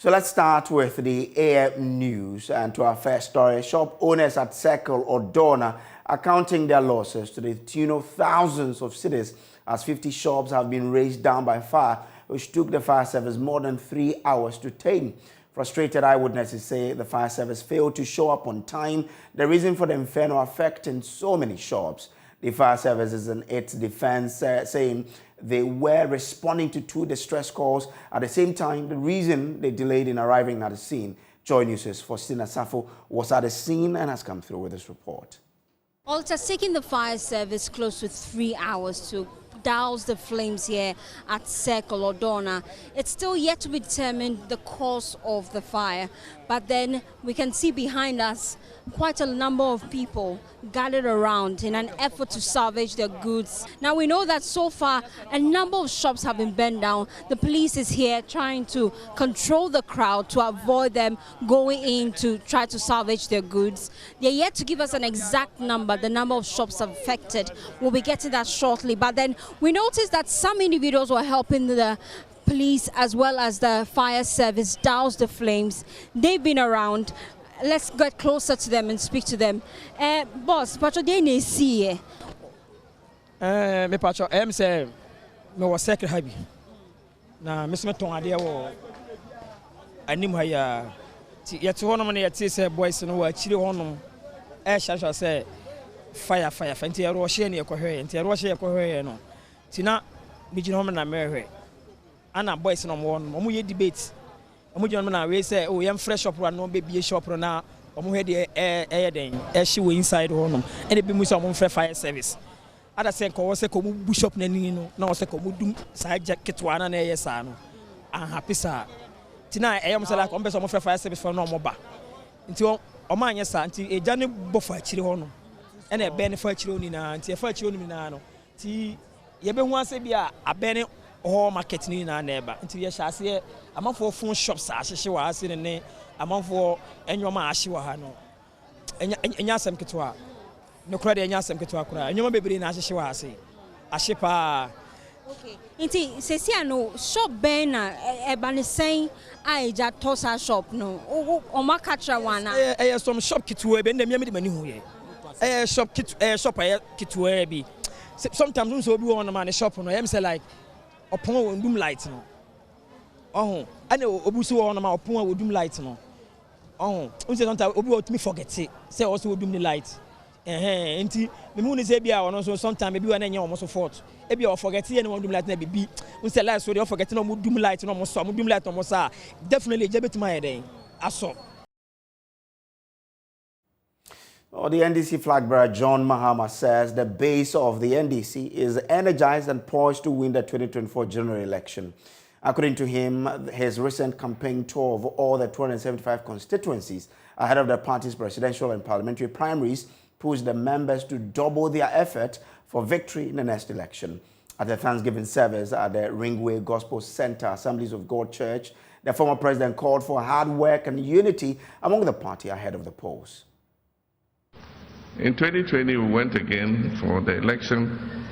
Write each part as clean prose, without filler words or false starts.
So let's start with the AM news, and to our first story. Shop owners at Circle or Donna are counting their losses to the tune of thousands of cedis as 50 shops have been razed down by fire, which took the fire service more than 3 hours to tame. Frustrated eyewitnesses say the fire service failed to show up on time, the reason for the inferno affecting so many shops. The fire service is in its defense, saying they were responding to 2 distress calls. At the same time, the reason they delayed in arriving at the scene. Joy News' Faustina Safo was at the scene and has come through with this report. Well, it has taken the fire service close to 3 hours to douse the flames here at Circle or Donna. It's still yet to be determined the cause of the fire, but then we can see behind us quite a number of people gathered around in an effort to salvage their goods. Now we know that so far a number of shops have been burned down. The police is here trying to control the crowd to avoid them going in to try to salvage their goods. They're yet to give us an exact number, the number of shops affected. We'll be getting that shortly, but then we noticed that some individuals were helping the police as well as the fire service douse the flames. They've been around. Let's get closer to them and speak to them. Boss, what do you see? Me pacho, say me was secret happy. Na me some ton ade wo anim ha ya. Ti yet hono me yet say boys no wa chiri hono. Sha say fire nti e ro hye na ekohwe nti e ro hye ekohwe no. Ti na me gina hono na mehwe. Ana boys no mo no mo ye debate. Omo gina na we say oh yam fresh up no be shop na omo he de den she we inside hono. And be mu say omo fresh fire service. Ada say ko say ko mu bishop na ni no na say ko mu dum sa jacket wa na ye sa no. An happy sa. Ti na yam say like omo be so omo fresh fire service for no omo ba. Nti omo anya sa nti eja ne bofa akire hono. E na be ne fa akire oni na nti e fa akire oni na no. Ti ye be hu ase bia abene all market ni na neighbor until ye shall say amanfo phone shops ahihye wa ase ne amanfo enwoma ahye wa ha no enya asem ketwa ne kura de enya asem ketwa kura enwoma bebere na ahihye wa ase ahye pa. Okay, nti sesia no shop ben na eba ne sen aija tosa shop no o makatra wana some shop kitwa be na me de mani hu ye shop kitwa bi sometimes so bi won na shop no em say like upon a doom light no. Oh, I know Obusu on my upon a doom light no. Oh, until Obu what me forget it. Say also doom the light. Enti me moon is ebia or so sometime maybe when any almost fault. Ebia or forget any one doom light na be. Until light so they forget no doom light no more so doom light almost definitely jebet my day. Aso. The NDC flag bearer John Mahama says the base of the NDC is energized and poised to win the 2024 general election. According to him, his recent campaign tour of all the 275 constituencies ahead of the party's presidential and parliamentary primaries pushed the members to double their effort for victory in the next election. At the Thanksgiving service at the Ringway Gospel Center Assemblies of God Church, the former president called for hard work and unity among the party ahead of the polls. In 2020, we went again for the election,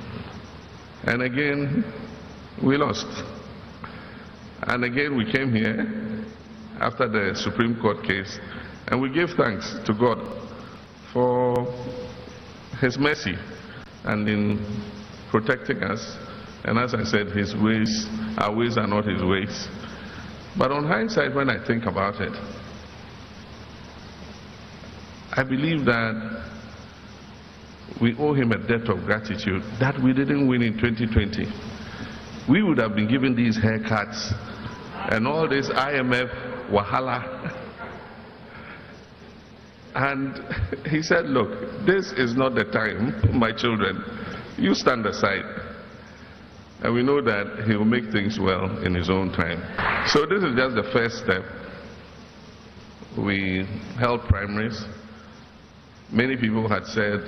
and again, we lost. And again, we came here after the Supreme Court case, and we gave thanks to God for His mercy and in protecting us. And as I said, His ways, our ways are not His ways. But on hindsight, when I think about it, I believe that we owe Him a debt of gratitude that we didn't win in 2020. We would have been given these haircuts and all this IMF wahala. And He said, look, this is not the time, my children. You stand aside. And we know that He will make things well in His own time. So this is just the first step. We held primaries. Many people had said,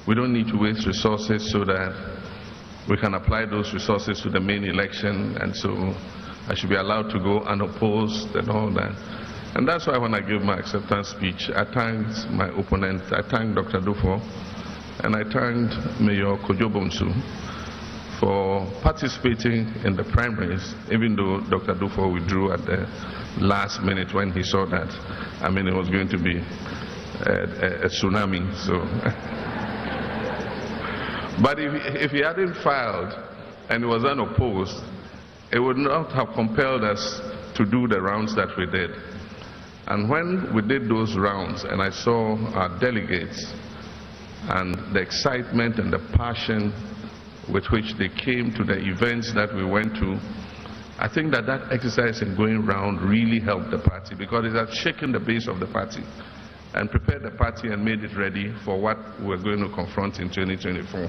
we don't need to waste resources so that we can apply those resources to the main election, and so I should be allowed to go unopposed and all that. And that's why when I gave my acceptance speech, I thanked my opponent, I thanked Dr. Dufo, and I thanked Mayor Kojo for participating in the primaries, even though Dr. Dufo withdrew at the last minute when he saw that, I mean, it was going to be a tsunami. So, but if he hadn't filed and he was unopposed, it would not have compelled us to do the rounds that we did. And when we did those rounds and I saw our delegates and the excitement and the passion with which they came to the events that we went to, I think that exercise in going round really helped the party, because it has shaken the base of the party and prepared the party and made it ready for what we're going to confront in 2024.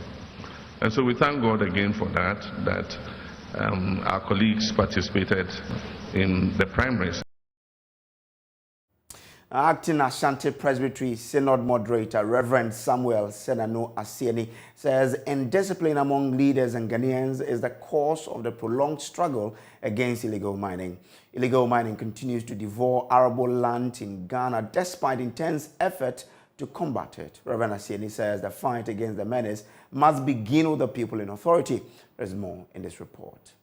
And so we thank God again for that our colleagues participated in the primaries. Acting Ashanti Presbytery Synod Moderator Reverend Samuel Senano Asieni says indiscipline among leaders and Ghanaians is the cause of the prolonged struggle against illegal mining. Illegal mining continues to devour arable land in Ghana despite intense effort to combat it. Reverend Asieni says the fight against the menace must begin with the people in authority. There's more in this report.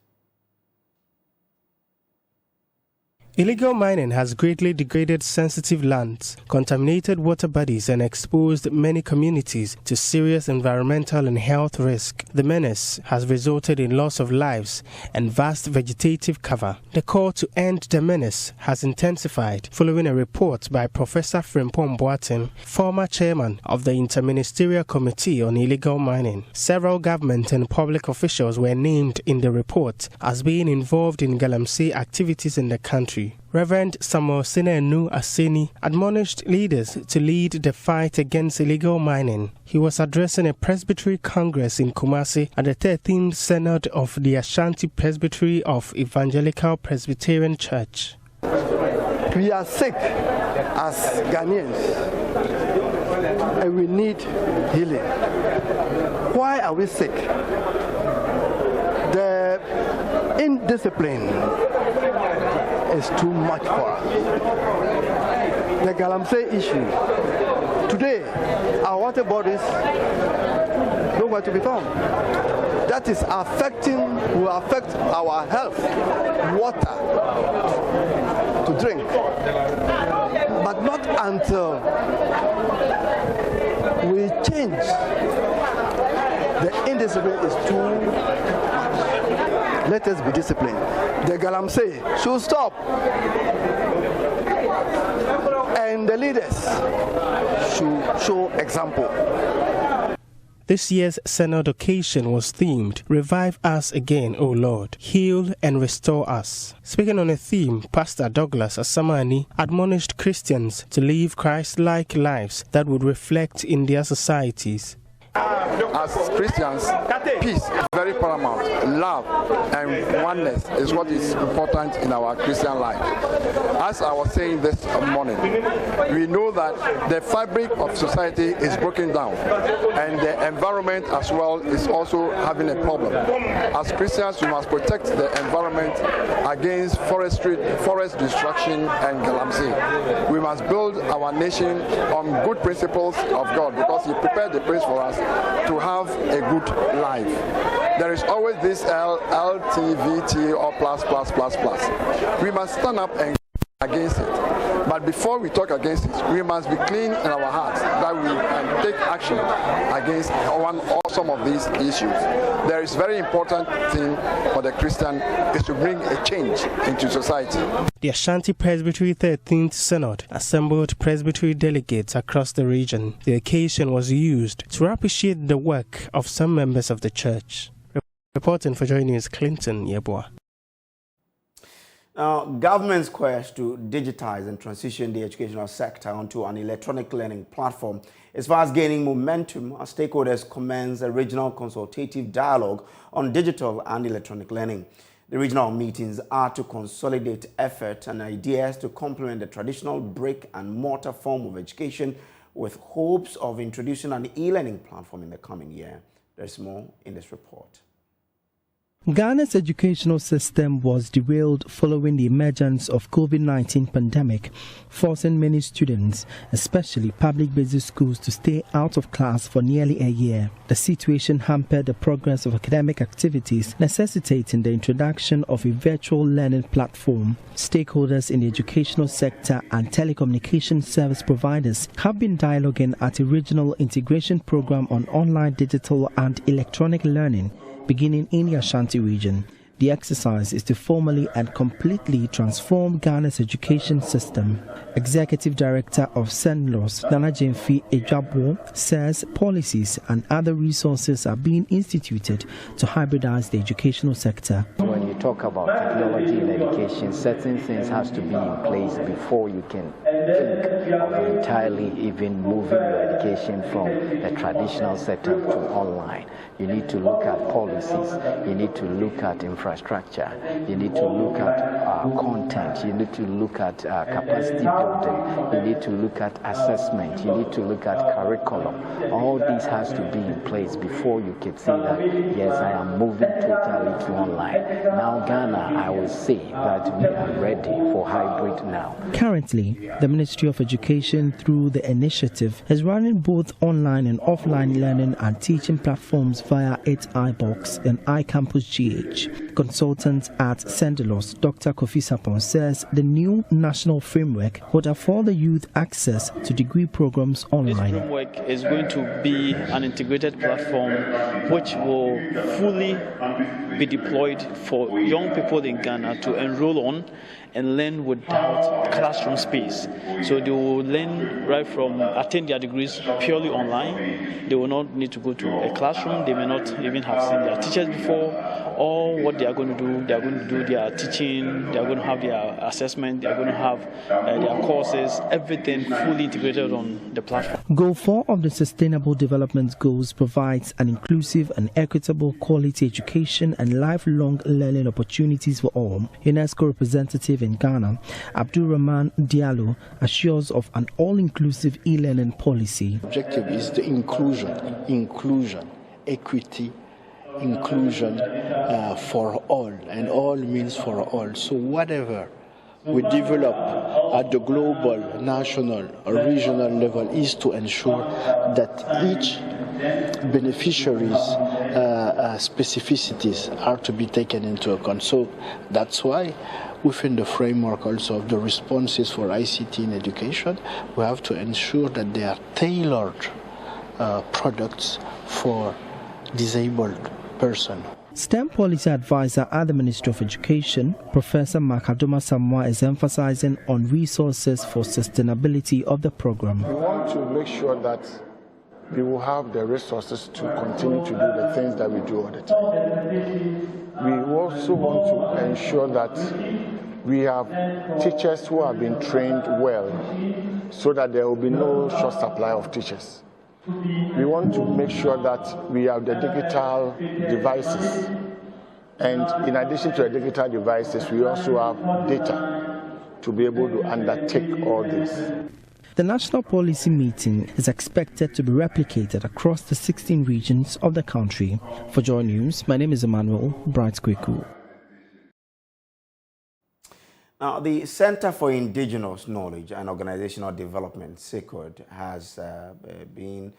Illegal mining has greatly degraded sensitive lands, contaminated water bodies, and exposed many communities to serious environmental and health risk. The menace has resulted in loss of lives and vast vegetative cover. The call to end the menace has intensified following a report by Professor Frimpong Boateng, former chairman of the Interministerial Committee on Illegal Mining. Several government and public officials were named in the report as being involved in galamsey activities in the country. Reverend Samuel Senano Asieni admonished leaders to lead the fight against illegal mining. He was addressing a Presbytery Congress in Kumasi at the 13th Synod of the Ashanti Presbytery of Evangelical Presbyterian Church. We are sick as Ghanaians and we need healing. Why are we sick? The indiscipline is too much for us. The galamsey issue. Today, our water bodies nowhere to be found. That is will affect our health, water to drink. But not until we change. The indiscipline is too much. Let us be disciplined. The galamsey should stop. And the leaders should show example. This year's Synod occasion was themed, Revive Us Again, O Lord, Heal and Restore Us. Speaking on a theme, Pastor Douglas Asamani admonished Christians to live Christ-like lives that would reflect in their societies. As Christians, peace is very paramount. Love and oneness is what is important in our Christian life. As I was saying this morning, we know that the fabric of society is broken down and the environment as well is also having a problem. As Christians, we must protect the environment against forest destruction and galamsey. We must build our nation on good principles of God, because He prepared the place for us to have a good life. There is always this LTVT or plus. We must stand up and against it. But before we talk against it, we must be clean in our hearts that we can take action against one or some of these issues. There is very important thing for the Christian is to bring a change into society. The Ashanti Presbytery 13th Synod assembled Presbytery delegates across the region. The occasion was used to appreciate the work of some members of the church. Reporting for Joy News, Clinton Yeboah. Now, government's quest to digitize and transition the educational sector onto an electronic learning platform is fast gaining momentum as stakeholders commence a regional consultative dialogue on digital and electronic learning. The regional meetings are to consolidate effort and ideas to complement the traditional brick and mortar form of education, with hopes of introducing an e-learning platform in the coming year. There's more in this report. Ghana's educational system was derailed following the emergence of COVID-19 pandemic, forcing many students, especially public basic schools, to stay out of class for nearly a year. The situation hampered the progress of academic activities, necessitating the introduction of a virtual learning platform. Stakeholders in the educational sector and telecommunication service providers have been dialoguing at a regional integration program on online digital and electronic learning, beginning in the Ashanti region. The exercise is to formally and completely transform Ghana's education system. Executive Director of SENLOS, Nana Jemfi Ejabo, says policies and other resources are being instituted to hybridize the educational sector. When you talk about technology in education, certain things has to be in place before you can think of entirely even moving your education from the traditional setup to online. You need to look at policies, you need to look at infrastructure, you need to look at content, you need to look at capacity building, you need to look at assessment, you need to look at curriculum. All these has to be in place before you can say that, yes, I am moving totally to online. Now Ghana, I will say that we are ready for hybrid now. Currently, the Ministry of Education, through the initiative, is running both online and offline learning and teaching platforms via its iBox and iCampus GH. Consultant at Sendelos, Dr. Kofi Sapon, says the new national framework would afford the youth access to degree programs online. This framework is going to be an integrated platform which will fully be deployed for young people in Ghana to enroll on and learn without classroom space. So they will learn right from attain their degrees purely online. They will not need to go to a classroom. They may not even have seen their teachers before. All what they are going to do, they are going to do their teaching, they are going to have their assessment, they are going to have their courses, everything fully integrated on the platform. Goal 4 of the Sustainable Development Goals provides an inclusive and equitable quality education and lifelong learning opportunities for all. UNESCO representative in Ghana, Abdul Rahman Diallo, assures of an all-inclusive e-learning policy. The objective is the inclusion, equity, inclusion for all, and all means for all. So whatever we develop at the global, national, or regional level is to ensure that each beneficiary's specificities are to be taken into account. So that's why within the framework also of the responses for ICT in education, we have to ensure that they are tailored products for disabled person. STEM policy advisor at the Ministry of Education, Professor Makadoma Samoa, is emphasizing on resources for sustainability of the program. We want to make sure that we will have the resources to continue to do the things that we do all the time. We also want to ensure that we have teachers who have been trained well so that there will be no short supply of teachers. We want to make sure that we have the digital devices, and in addition to the digital devices, we also have data to be able to undertake all this. The national policy meeting is expected to be replicated across the 16 regions of the country. For Joy News, my name is Emmanuel Bright Kweku. Now, the Center for Indigenous Knowledge and Organizational Development, CICOD, has been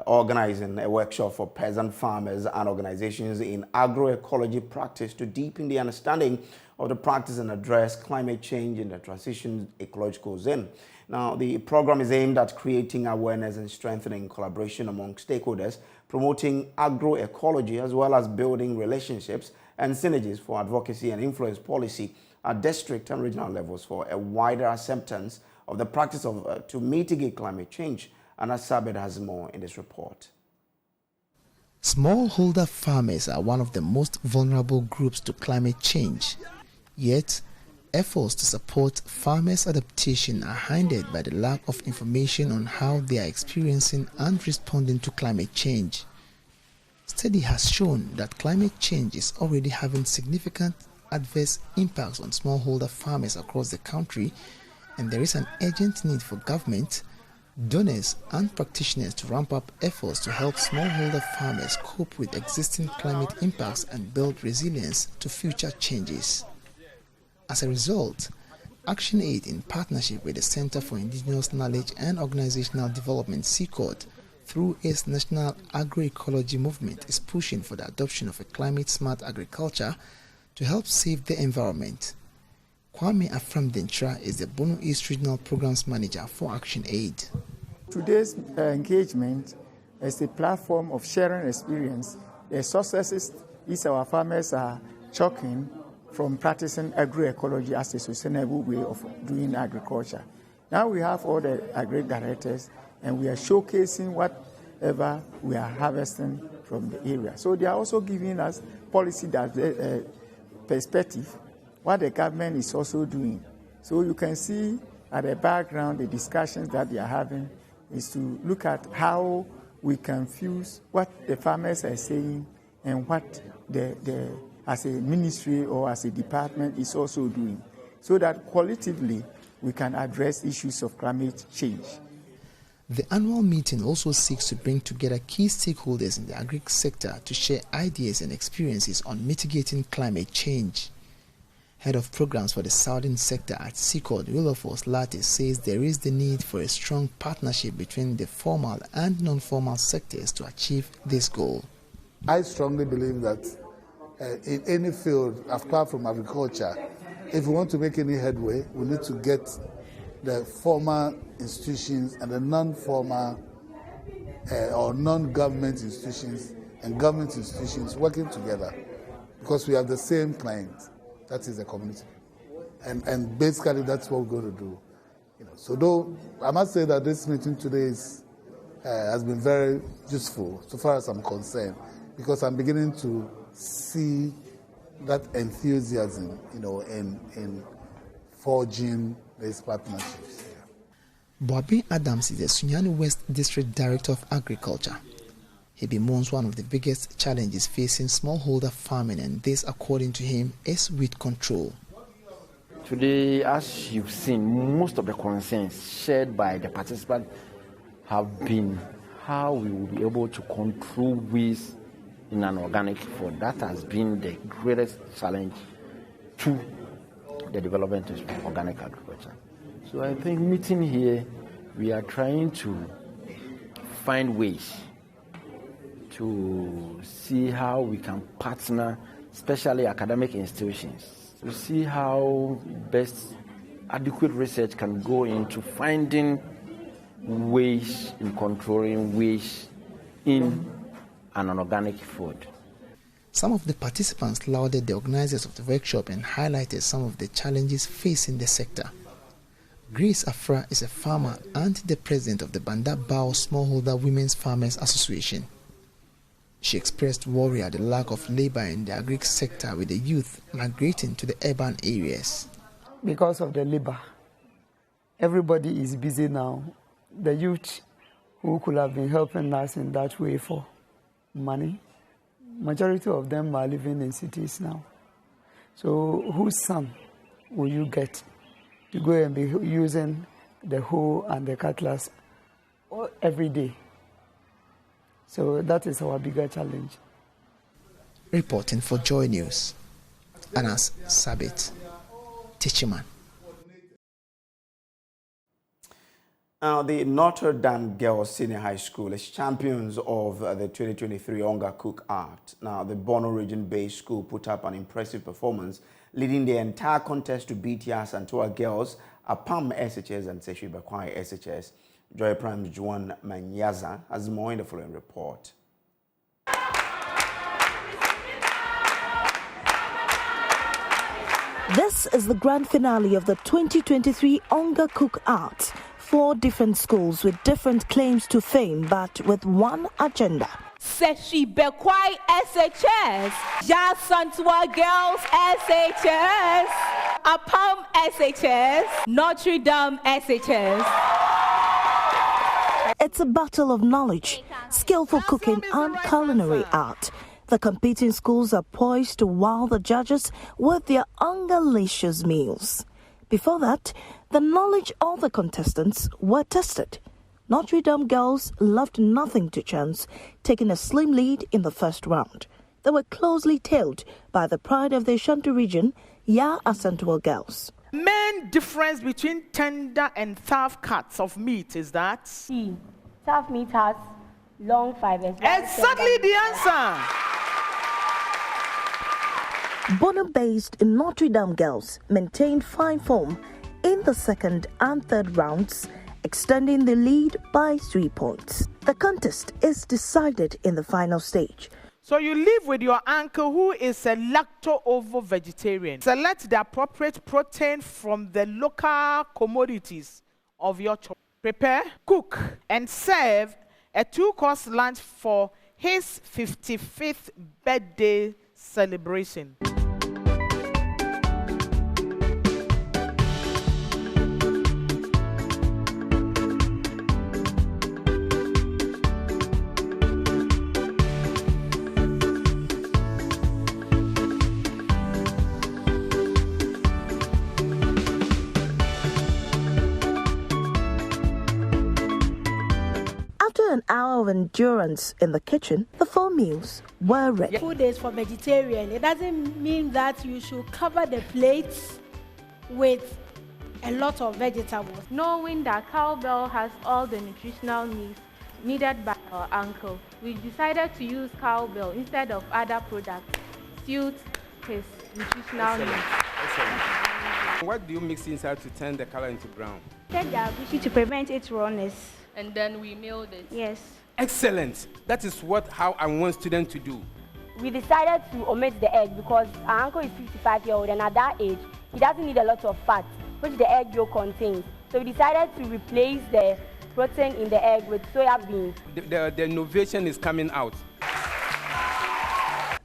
organizing a workshop for peasant farmers and organizations in agroecology practice to deepen the understanding of the practice and address climate change in the transition ecological zone. Now, the program is aimed at creating awareness and strengthening collaboration among stakeholders, promoting agroecology, as well as building relationships and synergies for advocacy and influence policy at district and regional levels for a wider acceptance of the practice of to mitigate climate change. And Asabed has more in this report. Smallholder farmers are one of the most vulnerable groups to climate change. Yet, efforts to support farmers' adaptation are hindered by the lack of information on how they are experiencing and responding to climate change. Study has shown that climate change is already having significant adverse impacts on smallholder farmers across the country, and there is an urgent need for government, donors and practitioners to ramp up efforts to help smallholder farmers cope with existing climate impacts and build resilience to future changes. As a result, ActionAid, in partnership with the Center for Indigenous Knowledge and Organizational Development, CICOD, through its national agroecology movement, is pushing for the adoption of a climate-smart agriculture to help save the environment. Kwame Aframdentra is the Bono East Regional Programs Manager for ActionAid. Today's engagement is a platform of sharing experience. The successes our farmers are chalking from practicing agroecology as a sustainable way of doing agriculture. Now we have all the agri directors and we are showcasing whatever we are harvesting from the area. So they are also giving us policy perspective, what the government is also doing. So you can see at the background the discussions that they are having is to look at how we can fuse what the farmers are saying and what the as a ministry or as a department is also doing, so that qualitatively we can address issues of climate change. The annual meeting also seeks to bring together key stakeholders in the agri sector to share ideas and experiences on mitigating climate change. Head of programs for the southern sector at CICOD, Wilberforce Latte, says there is the need for a strong partnership between the formal and non-formal sectors to achieve this goal. I strongly believe that in any field, apart from agriculture, if we want to make any headway, we need to get the formal institutions and the non-formal or non-government institutions and government institutions working together, because we have the same client, that is the community. And basically that's what we're going to do. So though I must say that this meeting today has been very useful so far as I'm concerned, because I'm beginning to see that enthusiasm, in forging these partnerships. Boabi Adams is the Sunyani West District Director of Agriculture. He bemoans one of the biggest challenges facing smallholder farming, and this, according to him, is weed control. Today, as you've seen, most of the concerns shared by the participants have been how we will be able to control weeds in an organic food. That has been the greatest challenge to the development of organic agriculture. So I think meeting here, we are trying to find ways to see how we can partner, especially academic institutions, to see how best adequate research can go into finding ways in controlling waste in an organic food. Some of the participants lauded the organizers of the workshop and highlighted some of the challenges facing the sector. Grace Afra is a farmer and the president of the Banda Bao Smallholder Women's Farmers Association. She expressed worry at the lack of labor in the agri sector, with the youth migrating to the urban areas. Because of the labor, everybody is busy now. The youth who could have been helping us in that way for money, majority of them are living in cities now. So whose son will you get to go and be using the hoe and the cutlass every day? So that is our bigger challenge. Reporting for Joy News, Anas Sabit, Tichiman. Now, the Notre Dame Girls Senior High School is champions of the 2023 Onga Cook Art. Now, the Bono region-based school put up an impressive performance, leading the entire contest to beat Yas and Toa Girls, Apam SHS and Seshi Bakwai SHS. Joy Prime's Juan Manyaza has more in the following report. This is the grand finale of the 2023 Onga Cook Art. 4 different schools with different claims to fame, but with one agenda. Seshi Bekwai SHS, Jasantua Girls SHS, Apam SHS, Notre Dame SHS. It's a battle of knowledge, skillful cooking and culinary art. The competing schools are poised to wow the judges with their Ongalicious meals. Before that, the knowledge of the contestants were tested. Notre Dame girls left nothing to chance, taking a slim lead in the first round. They were closely tailed by the pride of the Ashanti region, Ya Asantewaa girls. Main difference between tender and tough cuts of meat is that? Tough meat has long fibers. Exactly the answer. Bono-based Notre Dame girls maintained fine form in the second and third rounds, extending the lead by 3 points. The contest is decided in the final stage. So you live with your uncle who is a lacto-ovo vegetarian. Select the appropriate protein from the local commodities of your choice. Prepare, cook, and serve a 2-course lunch for his 55th birthday celebration. After an hour of endurance in the kitchen, the 4 meals were ready. Food is for vegetarian. It doesn't mean that you should cover the plates with a lot of vegetables. Knowing that cowbell has all the nutritional needs needed by our uncle, we decided to use cowbell instead of other products to suit his nutritional needs. Excellent. What do you mix inside to turn the color into brown? Take the agushi to prevent its rawness. And then we milled it. Yes. Excellent. That is how I want students to do. We decided to omit the egg because our uncle is 55-year-old and at that age, he doesn't need a lot of fat, which the egg yolk contains. So we decided to replace the protein in the egg with soya beans. The innovation is coming out.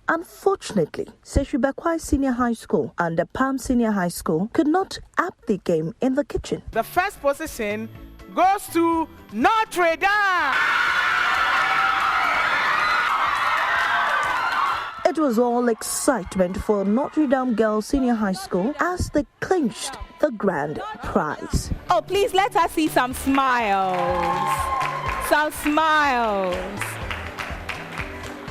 Unfortunately, Seshu Bekwai Senior High School and the Palm Senior High School could not up the game in the kitchen. The first position goes to Notre Dame. It was all excitement for Notre Dame Girls Senior High School as they clinched the grand prize. Oh, please let us see some smiles. Some smiles.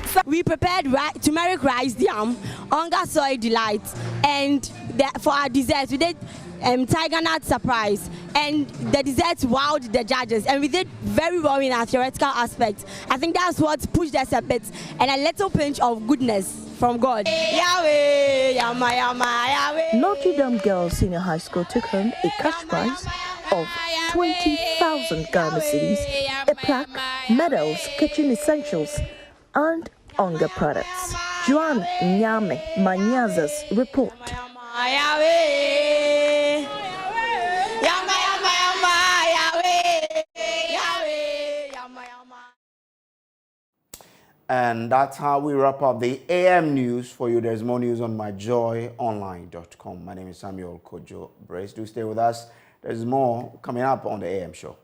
So we prepared turmeric rice yam, onga soy delight, and for our dessert we did tiger nut surprise, and the dessert wowed the judges, and we did very well in our theoretical aspect. I think that's what pushed us a bit, and a little pinch of goodness from God. Yahweh, Yama, Yama, Yahweh. Notre Dame Girls Senior High School took home a cash prize of 20,000 Ghana cedis, a plaque, medals, kitchen essentials, and Onga products. Juan Nyame Manyaza's report. And that's how we wrap up the AM news for you. There's more news on myjoyonline.com. My name is Samuel Kojo. Brace, do stay with us. There's more coming up on the AM show.